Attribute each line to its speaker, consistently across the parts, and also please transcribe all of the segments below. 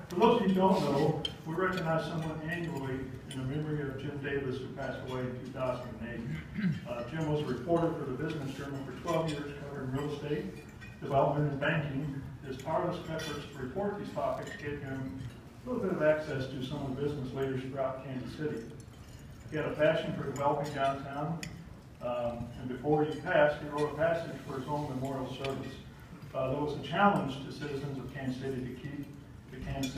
Speaker 1: For those of you who don't know, we recognize someone annually in the memory of Jim Davis, who passed away in 2008. Jim was a reporter for the Business Journal for 12 years, covering real estate, development, and banking. His tireless efforts to report these topics gave him a little bit of access to some of the business leaders throughout Kansas City. He had a passion for developing downtown, and before he passed, he wrote a passage for his own memorial service. There was a challenge to citizens of Kansas City to keep the Kansas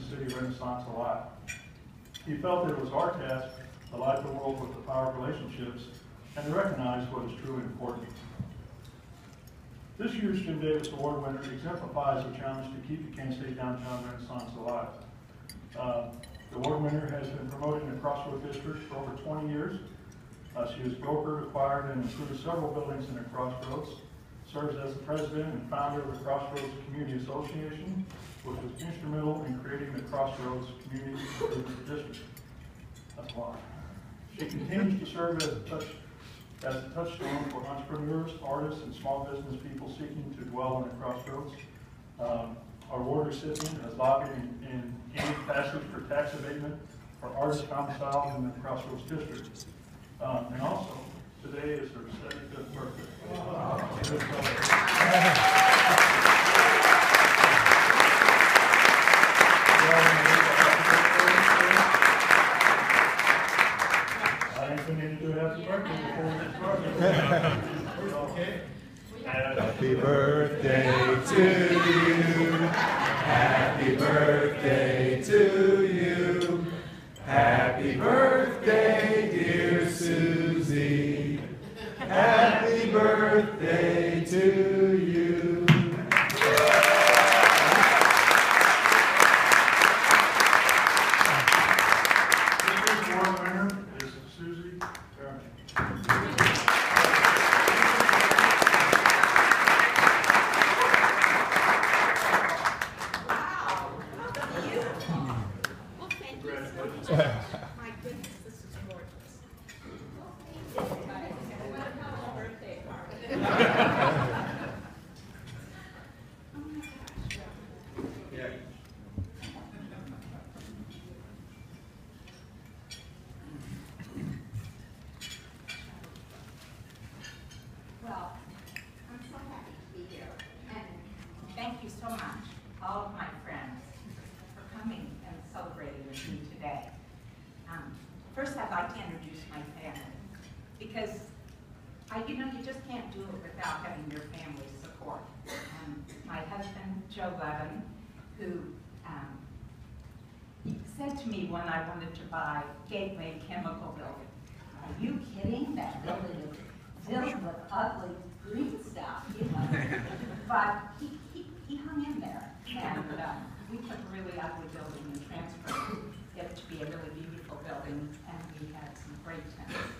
Speaker 1: City Renaissance alive. He felt it was our task to light the world with the power of relationships and to recognize what is true and important. This year's Jim Davis Award winner exemplifies the challenge to keep the Kansas City Downtown Renaissance alive. The award winner has been promoted in the Crossroads District for over 20 years. She has brokered, acquired, and improved several buildings in the Crossroads, serves as the president and founder of the Crossroads Community Association, which was instrumental in creating the Crossroads Community Improvement District. That's why. She continues to serve as a touchstone for entrepreneurs, artists, and small business people seeking to dwell in the Crossroads. Our award recipient has lobbied in gained passage for tax abatement for artists domiciled in the Crossroads District. And also, today is her 75th birthday. Wow. I think we need to do happy birthday before we get started. Okay.
Speaker 2: Happy birthday to you. Happy birthday to you. Happy birthday, dear Suzie. Happy birthday to you.
Speaker 1: This award winner is Suzie Aron.
Speaker 3: My goodness, this is gorgeous. Birthday party. Well, I'm so happy to be here, and thank you so much, all of my friends, for coming and celebrating with me today. First, I'd like to introduce my family, because you just can't do it without having your family's support. My husband, Joe Levin, who said to me when I wanted to buy Gateway Chemical Building, "Are you kidding? That building is filled with ugly green stuff, you know." But he hung in there, and we took a really ugly building and transferred it to be a really beautiful building, and we had some great tenants.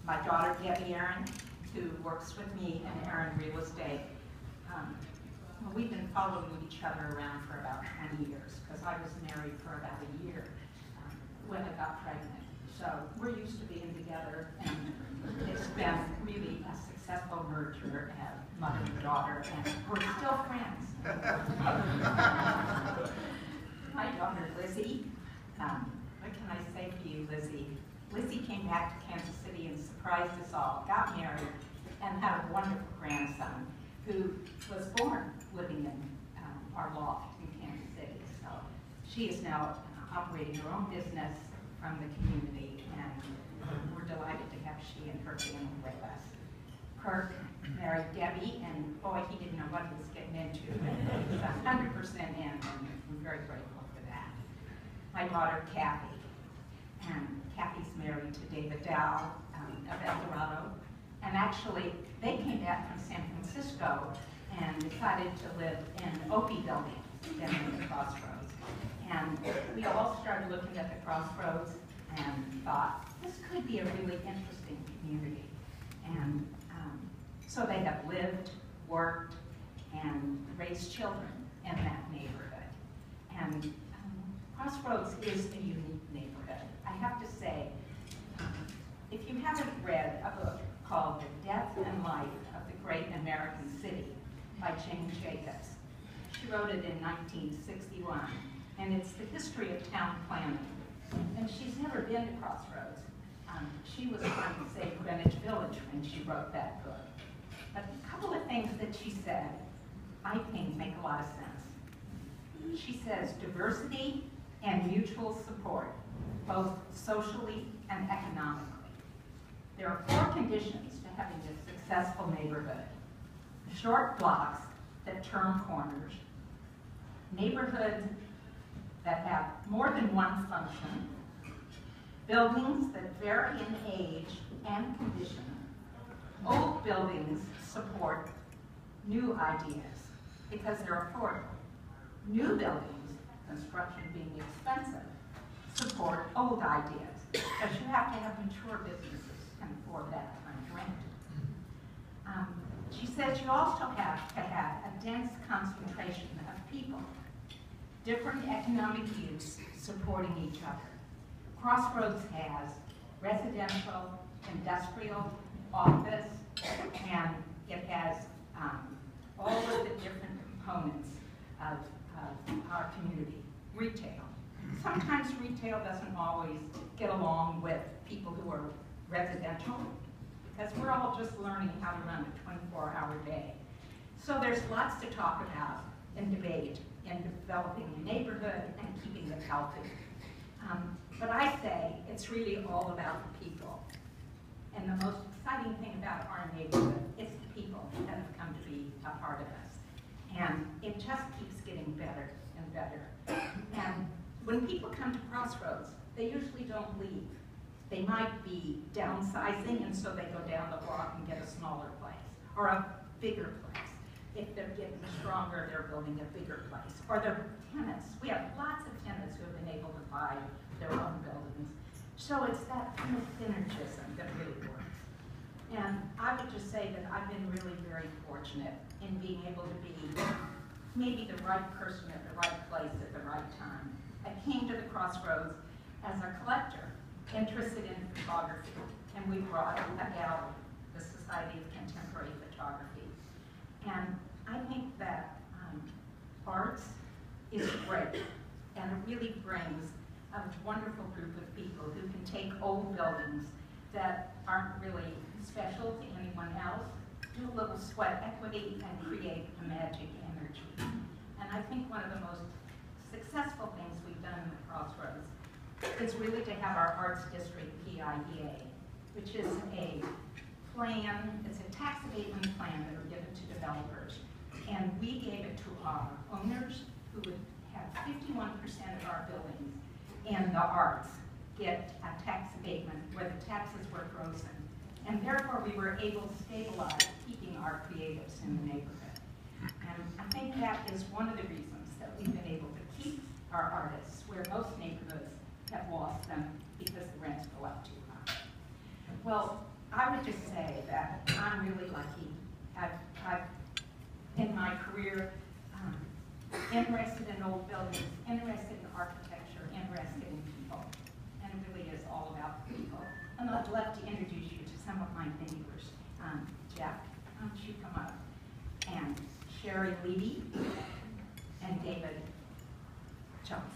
Speaker 3: My daughter, Debbie Aron, who works with me in Aron Real Estate, we've been following each other around for about 20 years, because I was married for about a year when I got pregnant. So we're used to being together, and it's been really a successful merger as mother and daughter, and we're still friends. My daughter, Lizzie, what can I say to you, Lizzie? Lizzie came back to Kansas City and surprised us all, got married, and had a wonderful grandson who was born living in our loft in Kansas City. So she is now operating her own business from the community, and we're delighted to have she and her family with us. Kirk married Debbie, and boy, he didn't know what he was getting into, but he's 100% in, and I'm very grateful for that. My daughter, Kathy, and Kathy's married to David Dow of El Dorado, and actually, they came back from San Francisco and decided to live in Opie Building down in the Crossroads. And we all started looking at the Crossroads and thought, this could be a really interesting community. And so they have lived, worked, and raised children in that neighborhood. And Crossroads is a unique neighborhood. I have to say, if you haven't read a book called The Death and Life of the Great American City by Jane Jacobs, She wrote it in 1961, and it's the history of town planning. And she's never been to Crossroads. She was trying to save Greenwich Village when she wrote that book. But a couple of things that she said, I think, make a lot of sense. She says diversity and mutual support, both socially and economically. There are 4 conditions to having a successful neighborhood. Short blocks that turn corners, neighborhoods that have more than one function, buildings that vary in age and condition, old buildings support new ideas because they're affordable. New buildings, construction being expensive, support old ideas because you have to have mature businesses and afford that kind of rent. She says you also have to have a dense concentration of people, different economic use supporting each other. Crossroads has residential, industrial, office, and it has all of the different components of our community. Retail. Sometimes retail doesn't always get along with people who are residential because we're all just learning how to run a 24-hour day. So there's lots to talk about and debate in developing a neighborhood and keeping it healthy. But I say it's really all about the people. And the most exciting thing about our neighborhood is the people that have come to be a part of us. And it just keeps getting better and better. And when people come to Crossroads, they usually don't leave. They might be downsizing, and so they go down the block and get a smaller place, or a bigger place. If they're getting stronger, they're building a bigger place. Or they're tenants. We have lots of tenants who have been able to buy their own buildings. So it's that kind of synergism that really works. And I would just say that I've been really very fortunate in being able to be maybe the right person at the right place at the right time. I came to the Crossroads as a collector, interested in photography, and we brought a gallery, the Society of Contemporary Photography. And I think that arts is great, and it really brings a wonderful group of people who can take old buildings that aren't really special to anyone else, do a little sweat equity, and create a magic energy. And I think one of the most successful things we've done in the Crossroads is really to have our Arts District PIEA, which is a plan, it's a tax abatement plan that are given to developers. And we gave it to our owners who would have 51% of our buildings in the arts get a tax abatement where the taxes were frozen. And therefore we were able to stabilize keeping our creatives in the neighborhood. And I think that is one of the reasons that we've been able to keep our artists where most neighborhoods have lost them because the rents go up too high. Well, I would just say that I'm really lucky. I've in my career, interested in old buildings, interested in architecture, interested in people. And it really is all about people. And I'd love to introduce you to some of my neighbors. Jeff, why don't you come up? And Sherry Levy and David Johnson.